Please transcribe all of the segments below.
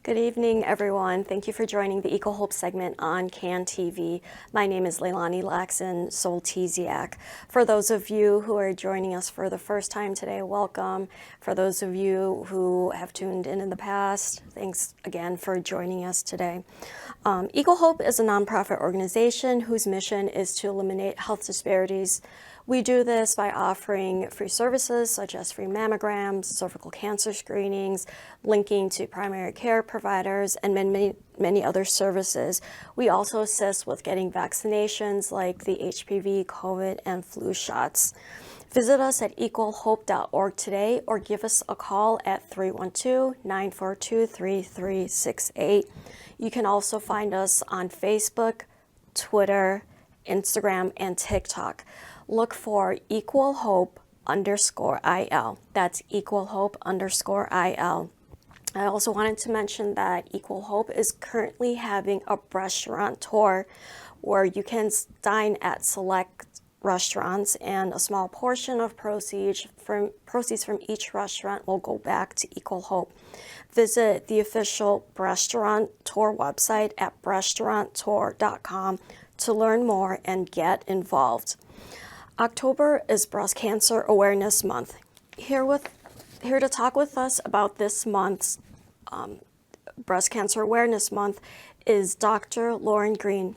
Good evening, everyone. Thank you for joining the Equal Hope segment on CAN TV. My name is Leilani Laxon Soltesiak. For those of you who are joining us for the first time today, welcome. For those of you who have tuned in the past, thanks again for joining us today. Equal Hope is a nonprofit organization whose mission is to eliminate health disparities. We do this by offering free services such as free mammograms, cervical cancer screenings, linking to primary care providers, and many other services. We also assist with getting vaccinations like the HPV, COVID, and flu shots. Visit us at equalhope.org today or give us a call at 312-942-3368. You can also find us on Facebook, Twitter, Instagram, and TikTok. Look for Equal Hope _IL. That's Equal Hope _IL. I also wanted to mention that Equal Hope is currently having a restaurant tour where you can dine at select restaurants, and a small portion of proceeds from each restaurant will go back to Equal Hope. Visit the official restaurant tour website at restauranttour.com to learn more and get involved. October is Breast Cancer Awareness Month. Here to talk with us about this month's Breast Cancer Awareness Month is Dr. Lauren Green.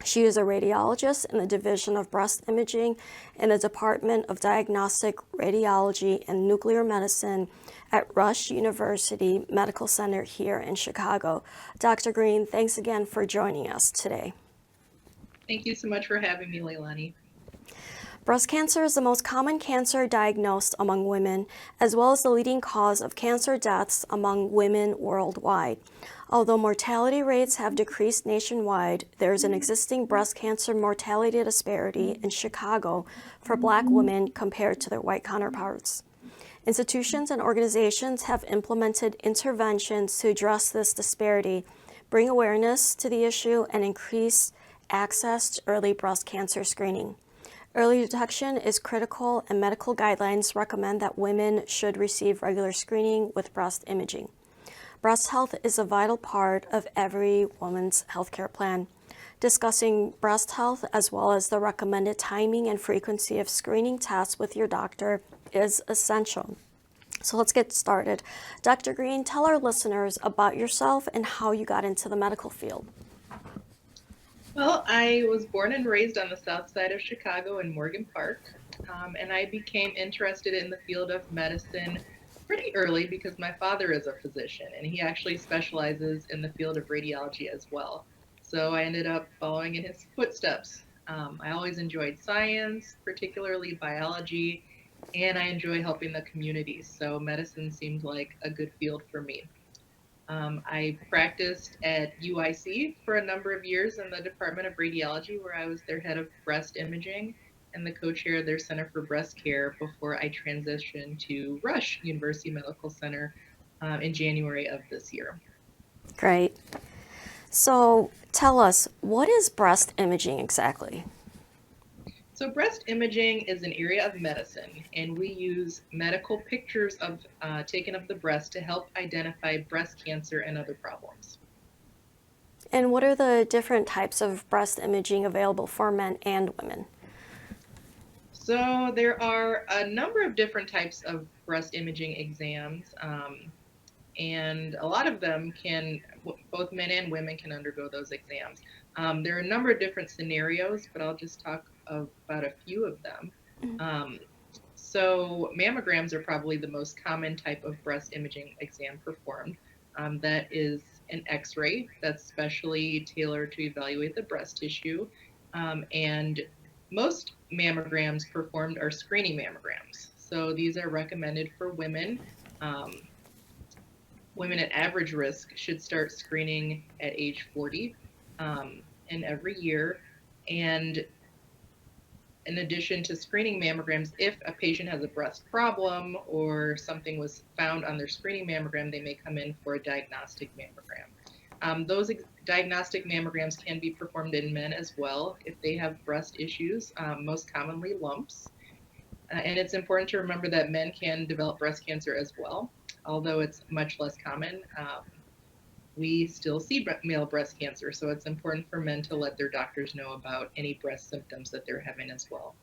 She is a radiologist in the Division of Breast Imaging in the Department of Diagnostic Radiology and Nuclear Medicine at Rush University Medical Center here in Chicago. Dr. Green, thanks again for joining us today. Thank you so much for having me, Leilani. Breast cancer is the most common cancer diagnosed among women, as well as the leading cause of cancer deaths among women worldwide. Although mortality rates have decreased nationwide, there is an existing breast cancer mortality disparity in Chicago for Black women compared to their white counterparts. Institutions and organizations have implemented interventions to address this disparity, bring awareness to the issue, and increase access to early breast cancer screening. Early detection is critical, and medical guidelines recommend that women should receive regular screening with breast imaging. Breast health is a vital part of every woman's healthcare plan. Discussing breast health as well as the recommended timing and frequency of screening tests with your doctor is essential. So let's get started. Dr. Green, tell our listeners about yourself and how you got into the medical field. Well, I was born and raised on the south side of Chicago in Morgan Park, and I became interested in the field of medicine pretty early because my father is a physician, and he actually specializes in the field of radiology as well. So I ended up following in his footsteps. I always enjoyed science, particularly biology, and I enjoy helping the community, so medicine seemed like a good field for me. I practiced at UIC for a number of years in the Department of Radiology, where I was their head of breast imaging and the co-chair of their Center for Breast Care before I transitioned to Rush University Medical Center in January of this year. Great. So tell us, what is breast imaging exactly? So breast imaging is an area of medicine, and we use medical pictures of taken of the breast to help identify breast cancer and other problems. And what are the different types of breast imaging available for men and women? So there are a number of different types of breast imaging exams, and a lot of them both men and women can undergo those exams. There are a number of different scenarios, but I'll just talk about a few of them. So mammograms are probably the most common type of breast imaging exam performed. That is an X-ray that's specially tailored to evaluate the breast tissue. And most mammograms performed are screening mammograms. So these are recommended for women. Women at average risk should start screening at age 40 and every year. And in addition to screening mammograms, if a patient has a breast problem or something was found on their screening mammogram, they may come in for a diagnostic mammogram. Those diagnostic mammograms can be performed in men as well if they have breast issues, most commonly lumps. And it's important to remember that men can develop breast cancer as well, although it's much less common. we still see male breast cancer. So it's important for men to let their doctors know about any breast symptoms that they're having as well.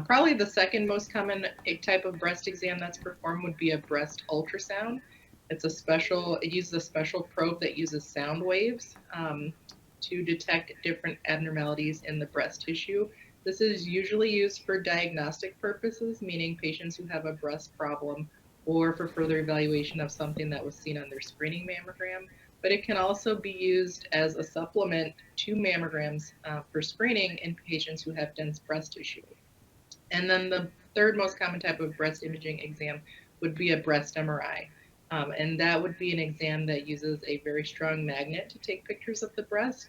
Probably the second most common type of breast exam that's performed would be a breast ultrasound. It uses a special probe that uses sound waves to detect different abnormalities in the breast tissue. This is usually used for diagnostic purposes, meaning patients who have a breast problem or for further evaluation of something that was seen on their screening mammogram. But it can also be used as a supplement to mammograms for screening in patients who have dense breast tissue. And then the third most common type of breast imaging exam would be a breast MRI. And that would be an exam that uses a very strong magnet to take pictures of the breast.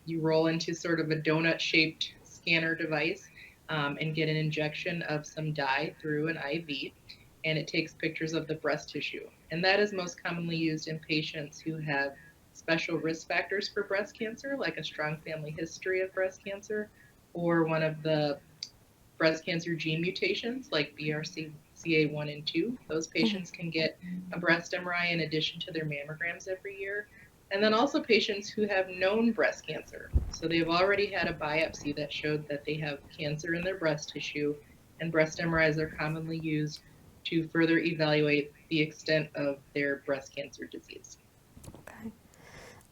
You roll into sort of a donut shaped scanner device and get an injection of some dye through an IV, and it takes pictures of the breast tissue. And that is most commonly used in patients who have special risk factors for breast cancer, like a strong family history of breast cancer, or one of the breast cancer gene mutations like BRCA1 and 2. Those patients can get a breast MRI in addition to their mammograms every year. And then also patients who have known breast cancer. So they've already had a biopsy that showed that they have cancer in their breast tissue, and breast MRIs are commonly used to further evaluate the extent of their breast cancer disease. Okay.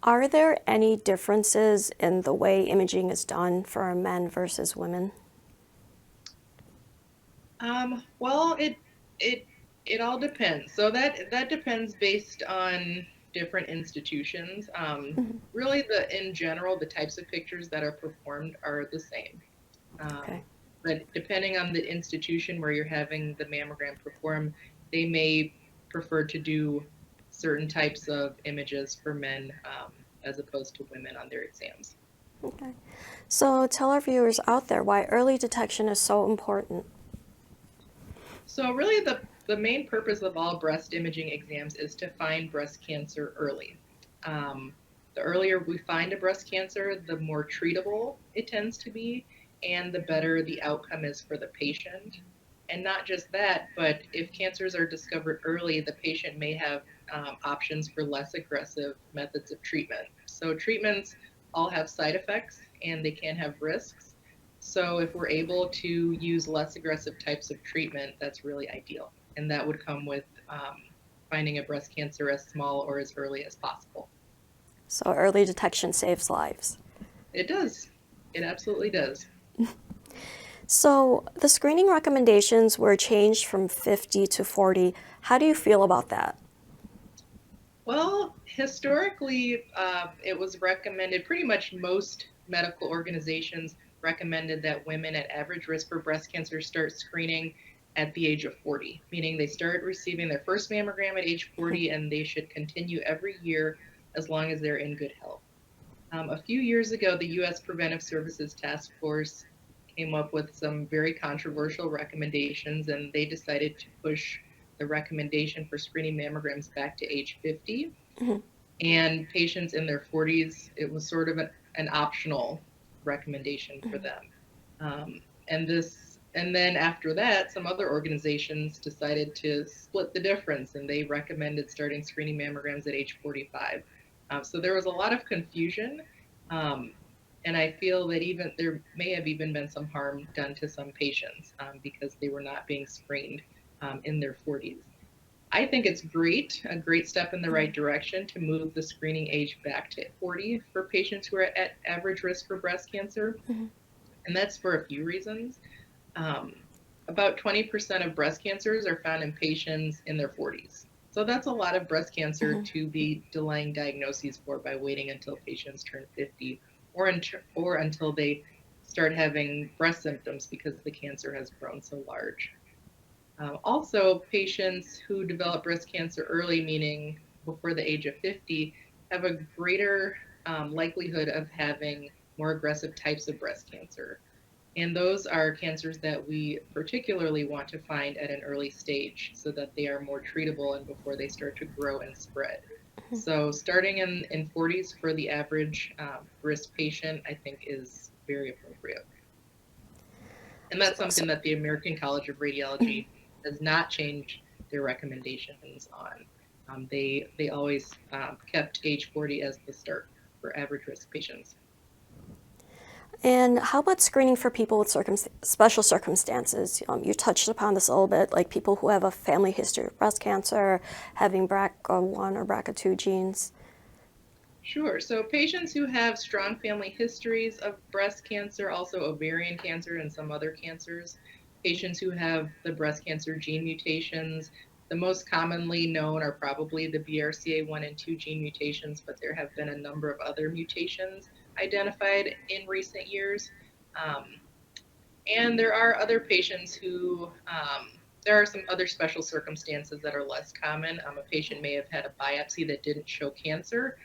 Are there any differences in the way imaging is done for men versus women? Well, it all depends. So that depends based on different institutions. Really, in general, the types of pictures that are performed are the same. Okay. But depending on the institution where you're having the mammogram performed, they may prefer to do certain types of images for men as opposed to women on their exams. Okay. So tell our viewers out there why early detection is so important. So really the main purpose of all breast imaging exams is to find breast cancer early. Um, the earlier we find a breast cancer, the more treatable it tends to be, and the better the outcome is for the patient. And not just that, but if cancers are discovered early, the patient may have options for less aggressive methods of treatment. So treatments all have side effects and they can have risks. So if we're able to use less aggressive types of treatment, that's really ideal. And that would come with finding a breast cancer as small or as early as possible. So early detection saves lives. It does. It absolutely does. So the screening recommendations were changed from 50 to 40. How do you feel about that? Well, historically, it was recommended, pretty much most medical organizations recommended that women at average risk for breast cancer start screening at the age of 40, meaning they start receiving their first mammogram at age 40 and they should continue every year as long as they're in good health. A few years ago, the U.S. Preventive Services Task Force came up with some very controversial recommendations, and they decided to push the recommendation for screening mammograms back to age 50. Mhm. And patients in their 40s, it was sort of an optional recommendation for them. And then after that, some other organizations decided to split the difference, and they recommended starting screening mammograms at age 45. So there was a lot of confusion, um, and I feel that even there may have even been some harm done to some patients because they were not being screened in their 40s. I think it's a great step in the right direction to move the screening age back to 40 for patients who are at average risk for breast cancer. Mhm. And that's for a few reasons. Um, about 20% of breast cancers are found in patients in their 40s. So that's a lot of breast cancer Mhm. to be delaying diagnoses for by waiting until patients turn 50 or until they start having breast symptoms because the cancer has grown so large. Also, patients who develop breast cancer early, meaning before the age of 50, have a greater likelihood of having more aggressive types of breast cancer. And those are cancers that we particularly want to find at an early stage so that they are more treatable and before they start to grow and spread. So starting in 40s for the average risk patient, I think is very appropriate. And that's So, something that the American College of Radiology has not changed their recommendations on. They always kept age 40 as the start for average risk patients. And how about screening for people with special circumstances? You touched upon this a little bit, like people who have a family history of breast cancer, having BRCA1 or BRCA2 genes. Sure. So patients who have strong family histories of breast cancer, also ovarian cancer and some other cancers, patients who have the breast cancer gene mutations, the most commonly known are probably the BRCA1 and 2 gene mutations, but there have been a number of other mutations identified in recent years. Um, and there are other patients who, there are some other special circumstances that are less common. A patient may have had a biopsy that didn't show cancer,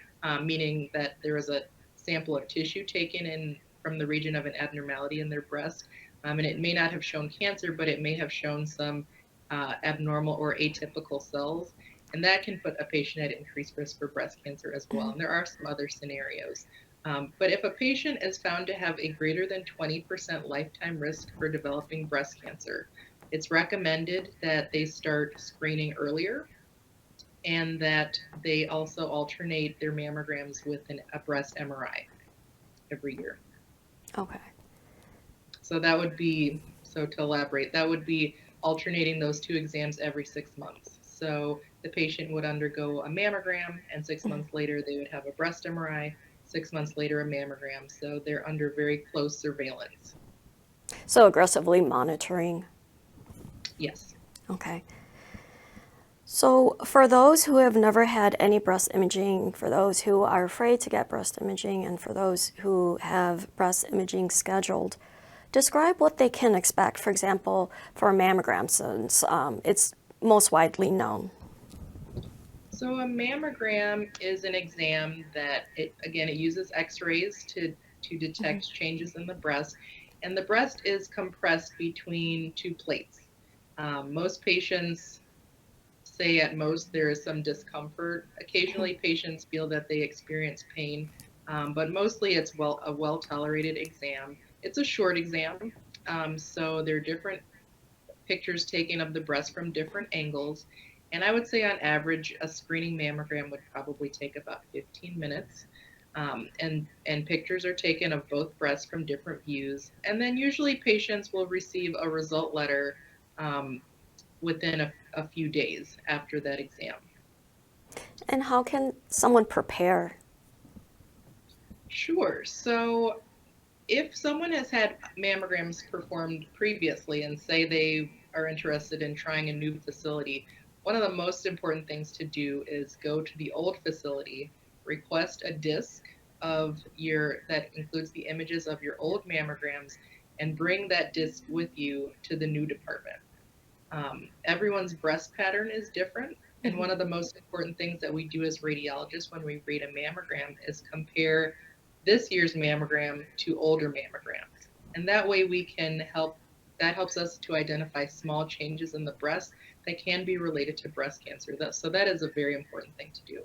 meaning that there was a sample of tissue taken in from the region of an abnormality in their breast. And it may not have shown cancer, but it may have shown some abnormal or atypical cells. And that can put a patient at increased risk for breast cancer as well. And there are some other scenarios. But if a patient is found to have a greater than 20% lifetime risk for developing breast cancer, it's recommended that they start screening earlier and that they also alternate their mammograms with a breast MRI every year. Okay. So that would be, so to elaborate, that would be alternating those two exams every 6 months. So the patient would undergo a mammogram, and 6 months later they would have a breast MRI, 6 months later a mammogram. So they're under very close surveillance. So aggressively monitoring. Yes. Okay. So for those who have never had any breast imaging, for those who are afraid to get breast imaging, and for those who have breast imaging scheduled, describe what they can expect, for example, for a mammogram, since it's most widely known. So a mammogram is an exam that it uses x-rays to detect changes in the breast, and the breast is compressed between two plates. Most patients say at most there is some discomfort. Occasionally patients feel that they experience pain, but mostly it's a well-tolerated exam. It's a short exam, so there are different pictures taken of the breast from different angles. And I would say on average, a screening mammogram would probably take about 15 minutes. And pictures are taken of both breasts from different views. And then usually patients will receive a result letter within a few days after that exam. And how can someone prepare? Sure. So if someone has had mammograms performed previously and say they are interested in trying a new facility, one of the most important things to do is go to the old facility, request a disc that includes the images of your old mammograms, and bring that disc with you to the new department. Everyone's breast pattern is different. And one of the most important things that we do as radiologists when we read a mammogram is compare this year's mammogram to older mammograms. And that way that helps us to identify small changes in the breast that can be related to breast cancer. So that is a very important thing to do.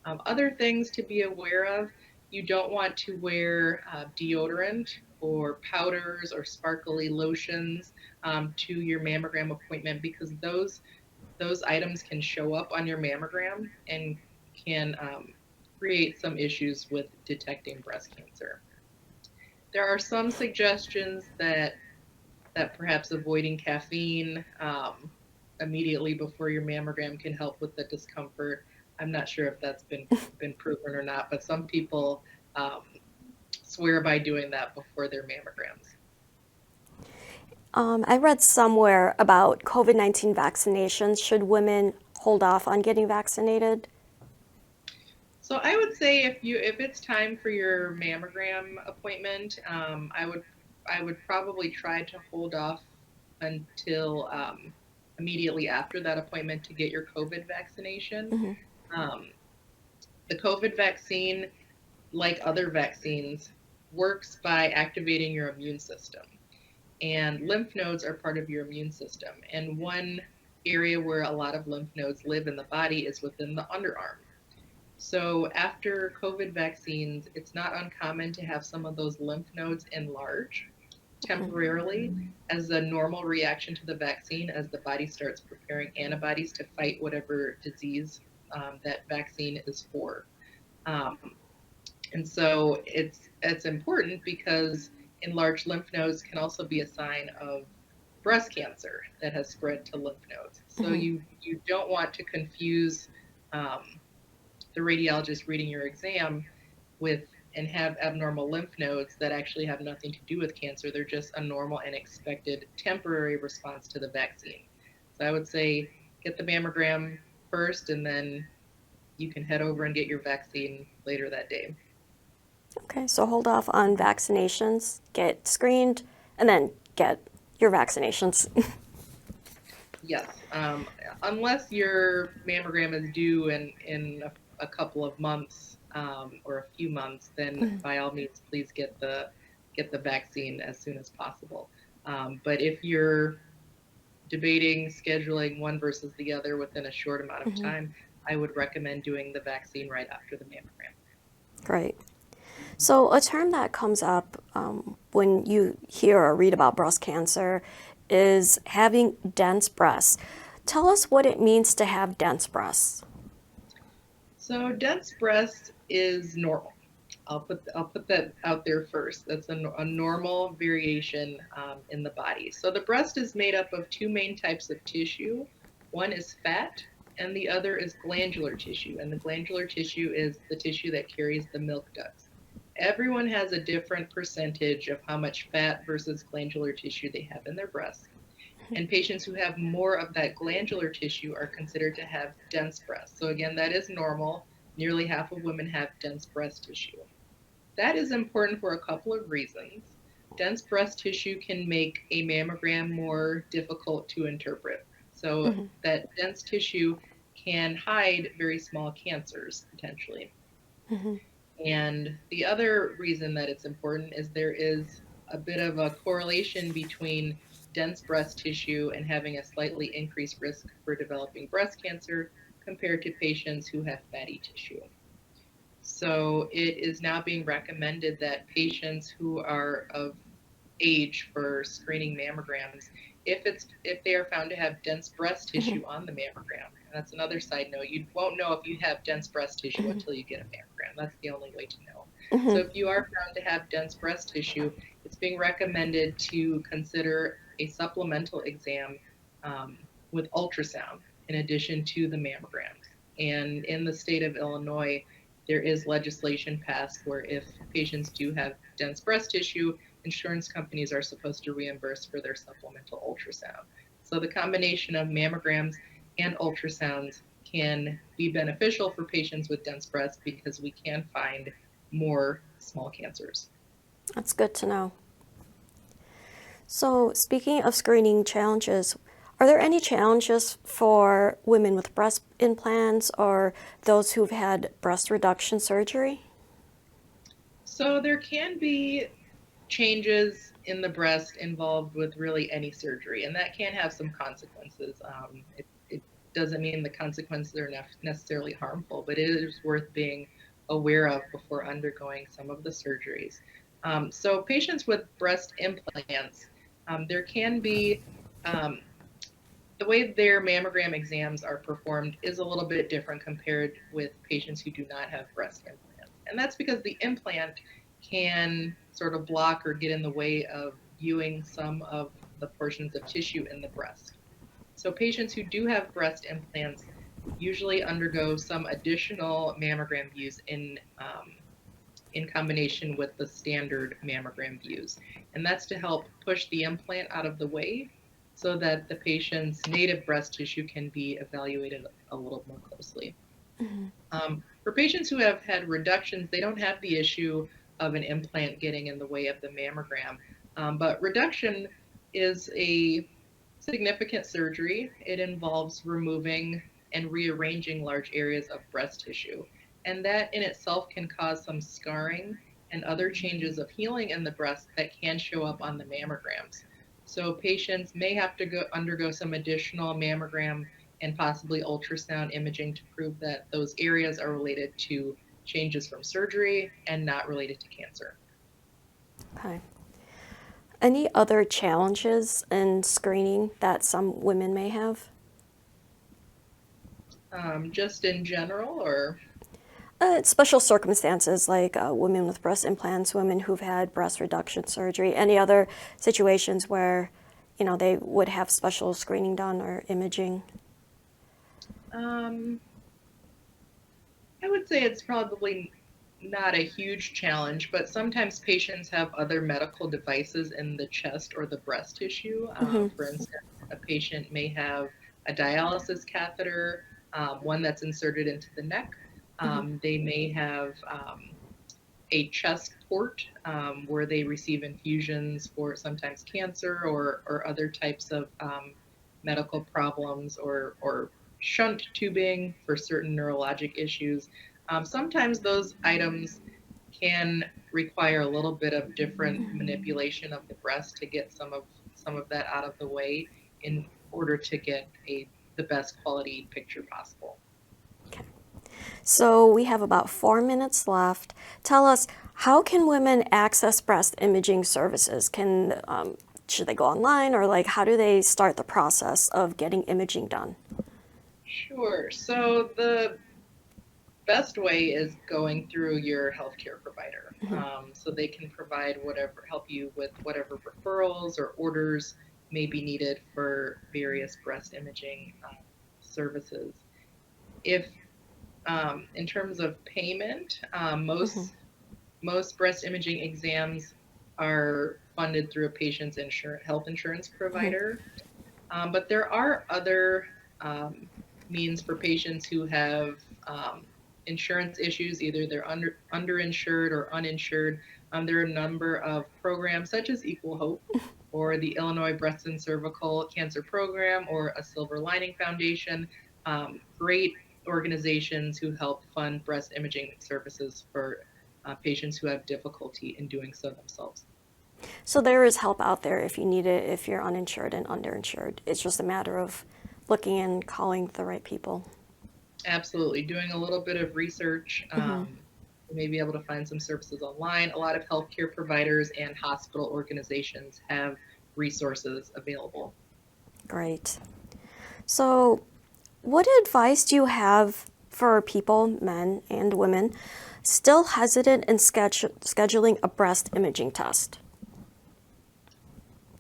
Other things to be aware of, you don't want to wear deodorant or powders or sparkly lotions to your mammogram appointment, because those items can show up on your mammogram and can create some issues with detecting breast cancer. There are some suggestions that perhaps avoiding caffeine immediately before your mammogram can help with the discomfort. I'm not sure if that's been proven or not, but some people um, swear by doing that before their mammograms. I read somewhere about COVID-19 vaccinations. Should women hold off on getting vaccinated? So I would say if it's time for your mammogram appointment, I would probably try to hold off until immediately after that appointment to get your COVID vaccination. Um, the COVID vaccine, like other vaccines, works by activating your immune system. And lymph nodes are part of your immune system. And one area where a lot of lymph nodes live in the body is within the underarm. So after COVID vaccines, it's not uncommon to have some of those lymph nodes enlarge temporarily as a normal reaction to the vaccine as the body starts preparing antibodies to fight whatever disease that vaccine is for. Um, and so it's important because enlarged lymph nodes can also be a sign of breast cancer that has spread to lymph nodes. So Hmm. you don't want to confuse um, the radiologist reading your exam with and have abnormal lymph nodes that actually have nothing to do with cancer. They're just a normal and expected temporary response to the vaccine. So I would say get the mammogram first, and then you can head over and get your vaccine later that day. Okay, so hold off on vaccinations, get screened, and then get your vaccinations. Yes, unless your mammogram is due in a couple of months or a few months, then by all means, please get the vaccine as soon as possible. But if you're debating scheduling one versus the other within a short amount of Hmm. time, I would recommend doing the vaccine right after the mammogram. Great. So, a term that comes up when you hear or read about breast cancer is having dense breasts. Tell us what it means to have dense breasts. So dense breast is normal. I'll put that out there first. That's a normal variation in the body. So the breast is made up of two main types of tissue. One is fat, and the other is glandular tissue. And the glandular tissue is the tissue that carries the milk ducts. Everyone has a different percentage of how much fat versus glandular tissue they have in their breast. And patients who have more of that glandular tissue are considered to have dense breasts. So again, that is normal. Nearly half of women have dense breast tissue. That is important for a couple of reasons. Dense breast tissue can make a mammogram more difficult to interpret. So Hmm. that dense tissue can hide very small cancers potentially. Hmm. And the other reason that it's important is there is a bit of a correlation between dense breast tissue and having a slightly increased risk for developing breast cancer compared to patients who have fatty tissue. So it is now being recommended that patients who are of age for screening mammograms, if they are found to have dense breast Hmm. tissue on the mammogram, and that's another side note, you won't know if you have dense breast tissue Hmm. until you get a mammogram. That's the only way to know. So Hmm. if you are found to have dense breast tissue, it's being recommended to consider a supplemental exam um, with ultrasound in addition to the mammograms. And in the state of Illinois, there is legislation passed where if patients do have dense breast tissue, insurance companies are supposed to reimburse for their supplemental ultrasound. So the combination of mammograms and ultrasounds can be beneficial for patients with dense breasts because we can find more small cancers. That's good to know. So, speaking of screening challenges, are there any challenges for women with breast implants or those who've had breast reduction surgery? So there can be changes in the breast involved with really any surgery, and that can have some consequences. It doesn't mean the consequences are necessarily harmful, but it is worth being aware of before undergoing some of the surgeries. So patients with breast implants, there can be um, the way their mammogram exams are performed is a little bit different compared with patients who do not have breast implants. And that's because the implant can sort of block or get in the way of viewing some of the portions of tissue in the breast. So patients who do have breast implants usually undergo some additional mammogram views in combination with the standard mammogram views. And that's to help push the implant out of the way so that the patient's native breast tissue can be evaluated a little more closely. For patients who have had reductions, they don't have the issue of an implant getting in the way of the mammogram. But reduction is a significant surgery. It involves removing and rearranging large areas of breast tissue. And that in itself can cause some scarring and other changes of healing in the breast that can show up on the mammograms. So patients may have to undergo some additional mammogram and possibly ultrasound imaging to prove that those areas are related to changes from surgery and not related to cancer. Okay. Any other challenges in screening that some women may have? Just in general, or? Special circumstances like women with breast implants, women who've had breast reduction surgery, any other situations where, they would have special screening done or imaging. Um, I would say it's probably not a huge challenge, but sometimes patients have other medical devices in the chest or the breast tissue. For instance, a patient may have a dialysis catheter, one that's inserted into the neck. They may have a chest port where they receive infusions for sometimes cancer or other types of medical problems or shunt tubing for certain neurologic issues. Sometimes those items can require a little bit of different manipulation of the breast to get some of that out of the way in order to get the best quality picture possible. Okay. So we have about 4 minutes left. Tell us, how can women access breast imaging services? Should they go online, or like how do they start the process of getting imaging done? Sure. So the best way is going through your healthcare provider. So they can help you with whatever referrals or orders may be needed for various breast imaging services. If in terms of payment, most breast imaging exams are funded through a patient's health insurance provider, but there are other means for patients who have insurance issues, either they're underinsured or uninsured. There are a number of programs such as Equal Hope or the Illinois Breast and Cervical Cancer Program or a Silver Lining Foundation. Great organizations who help fund breast imaging services for patients who have difficulty in doing so themselves. So there is help out there if you need it, if you're uninsured and underinsured. It's just a matter of looking and calling the right people. Absolutely. Doing a little bit of research. You may be able to find some services online. A lot of healthcare providers and hospital organizations have resources available. Great. So, what advice do you have for people, men and women, still hesitant in scheduling a breast imaging test?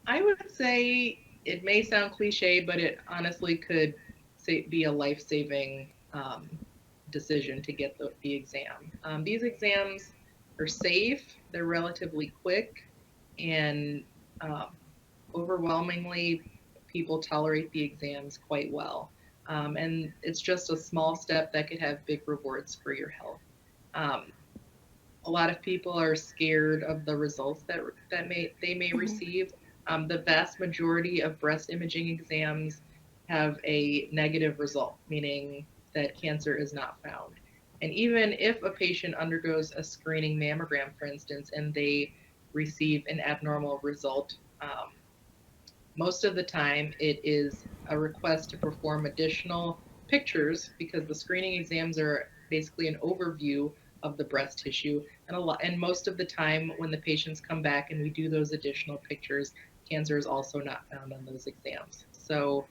I would say it may sound cliche, but it honestly could be a life-saving decision to get the exam. These exams are safe, they're relatively quick, and um, overwhelmingly people tolerate the exams quite well. And it's just a small step that could have big rewards for your health. Um, a lot of people are scared of the results they may receive. The vast majority of breast imaging exams have a negative result, meaning that cancer is not found. And even if a patient undergoes a screening mammogram, for instance, and they receive an abnormal result, most of the time it is a request to perform additional pictures because the screening exams are basically an overview of the breast tissue, and most of the time when the patients come back and we do those additional pictures, cancer is also not found on those exams. So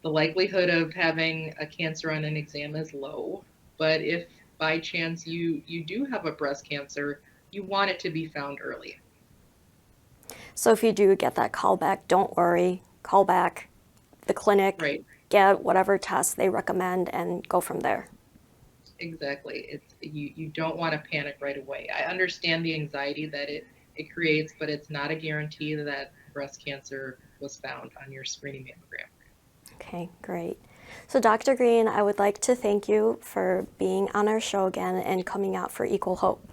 the likelihood of having a cancer on an exam is low, but if by chance you do have a breast cancer, you want it to be found early. So, if you do get that call back, don't worry. Call back the clinic, Right. get whatever test they recommend, and go from there. Exactly. You don't want to panic right away. I understand the anxiety that it creates, but it's not a guarantee that breast cancer was found on your screening mammogram. Okay, great. So, Dr. Green, I would like to thank you for being on our show again and coming out for Equal Hope.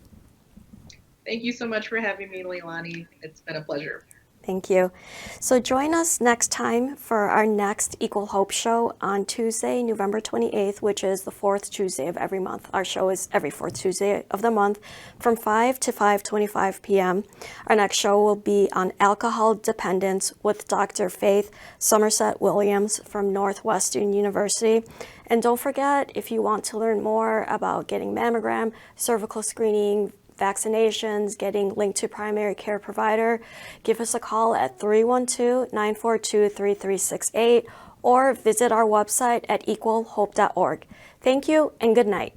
Thank you so much for having me, Leilani. It's been a pleasure. Thank you. So join us next time for our next Equal Hope show on Tuesday, November 28th, which is the fourth Tuesday of every month. Our show is every fourth Tuesday of the month from 5 to 5:25 p.m. Our next show will be on alcohol dependence with Dr. Faith Somerset Williams from Northwestern University. And don't forget, if you want to learn more about getting mammogram, cervical screening, vaccinations, getting linked to primary care provider, give us a call at 312-942-3368 or visit our website at equalhope.org. Thank you and good night.